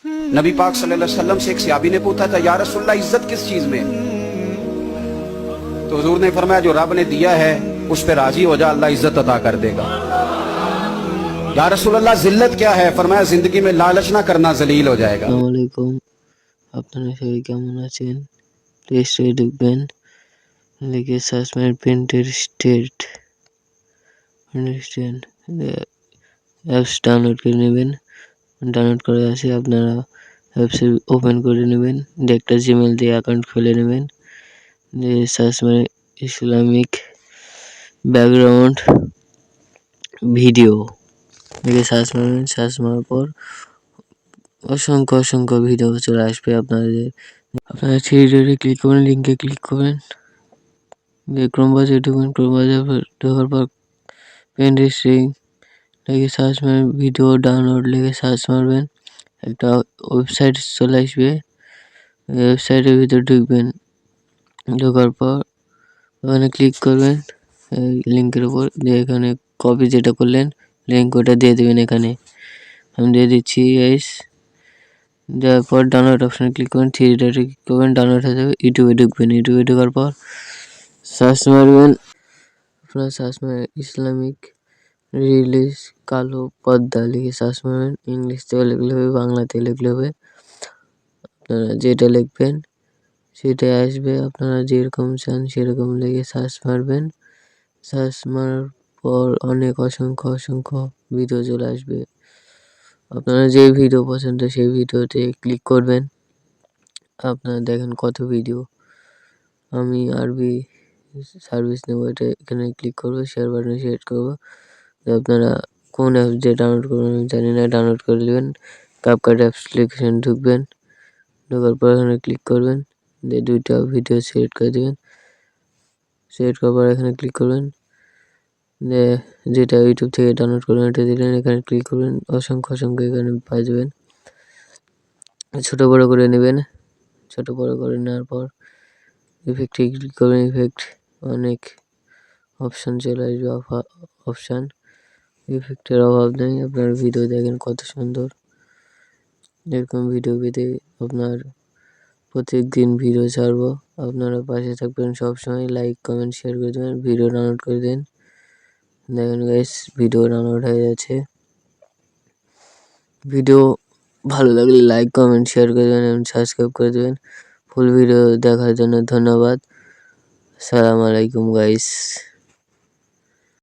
नबी पाक सल्लल्लाहु अलैहि वसल्लम से एक सहाबी ने पूछा था, या रसूलल्लाह इज्जत किस चीज में? तो हुजूर ने फरमाया, जो रब ने दिया है उस पर राजी हो जा, अल्लाह इज्जत अता कर देगा। या रसूलल्लाह जिल्लत क्या है? फरमाया, जिंदगी में लालच ना करना, जलील हो जाएगा। আসসালামু আলাইকুম, আপনারা সবাই কেমন আছেন? প্লে স্টোরে ঢুকবেন, লিখে সার্চ মারেন প্রিন্টারস্টেড, আন্ডারস্ট্যান্ড, অ্যাপস ডাউনলোড করে নেবেন। ডাউনলোড করে আসে আপনারা অ্যাপস ওপেন করে নেবেন, দিয়ে একটা জিমেল দিয়ে অ্যাকাউন্ট খুলে নেবেন, দিয়ে সার্চ মারে ইসলামিক ব্যাকগ্রাউন্ড ভিডিও লিখে সার্চ মারবেন। সার্চ মারার পর অসংখ্য ভিডিও চলে আসবে আপনাদের। আপনারা থ্রি ডটে ক্লিক করবেন, লিঙ্কে ক্লিক করবেন, দিয়ে ক্রোম ব্রাউজারে ঢুকবেন। ক্রোম ব্রাউজারে ঢোকার পর পেনড্রাইভ লিখে সার্চ মারবেন, ভিডিও ডাউনলোড লিখে সার্চ মারবেন, একটা ওয়েবসাইট চলে আসবে। ওয়েবসাইটের ভিতর ঢুকবেন, ঢোকার পর ওখানে ক্লিক করবেন এই লিঙ্কের উপর, দিয়ে এখানে কপি যেটা করলেন লিঙ্ক ওটা দিয়ে দেবেন। এখানে আমি দিয়ে দিচ্ছি গাইস। দেওয়ার পর ডাউনলোড অপশানে ক্লিক করবেন, থ্রি ডটে ক্লিক করবেন, ডাউনলোড হয়ে যাবে। ইউটিউবে ঢুকবেন, ইউটিউবে ঢোকার পর সার্চ মারবেন, আপনার সার্চ মারবেন ইসলামিক রিলিজ কালো পর্দা লিখে সার্চ মারবেন। ইংলিশ থেকে লিখলে হবে, বাংলাতে লিখলে হবে, আপনারা যেটা লিখবেন সেটাই আসবে। আপনারা যেরকম চান সেরকম লিখে সার্চ মারবেন। সার্চ মারার পর অনেক অসংখ্য ভিডিও চলে আসবে। আপনারা যে ভিডিও পছন্দ সেই ভিডিওতে ক্লিক করবেন। আপনারা দেখেন কত ভিডিও। আমি আরবি সার্ভিস নেব, এটা এখানে ক্লিক করবো, শেয়ার বাটনে সিলেক্ট করবো। আপনারা কোন অ্যাপস দিয়ে ডাউনলোড করবেন আমি জানি না, ডাউনলোড করে নেবেন। ক্যাপকাট অ্যাপ্লিকেশন ঢুকবেন, ঢোকার পর এখানে ক্লিক করবেন, দিয়ে দুইটা ভিডিও সিলেক্ট করে দেবেন। সিলেক্ট করার পর এখানে ক্লিক করবেন, দিয়ে যেটা ইউটিউব থেকে ডাউনলোড করবেন এটা দিলেন, এখানে ক্লিক করবেন। অসংখ্য এখানে পেয়ে যাবেন। ছোট বড় করে নেবেন, ছোট বড় করে নেওয়ার পর ইফেক্টে ক্লিক করবেন। ইফেক্ট অনেক অপশান চলে আসবে, অপশান ইফেক্টের অভাব নেই। আপনার ভিডিও দেখেন কত সুন্দর। এরকম ভিডিও পেতে আপনার প্রত্যেকদিন ভিডিও ছাড়বো। আপনারা পাশে থাকবেন সবসময়, লাইক কমেন্ট শেয়ার করে দেবেন, ভিডিও ডাউনলোড করে দেন। দেখেন গাইস ভিডিও ডাউনলোড হয়ে যাচ্ছে। ভিডিও ভালো লাগলে লাইক কমেন্ট শেয়ার করে দেবেন এবং সাবস্ক্রাইব করে দেবেন। ফুল ভিডিও দেখার জন্য ধন্যবাদ। আসসালামু আলাইকুম গাইস।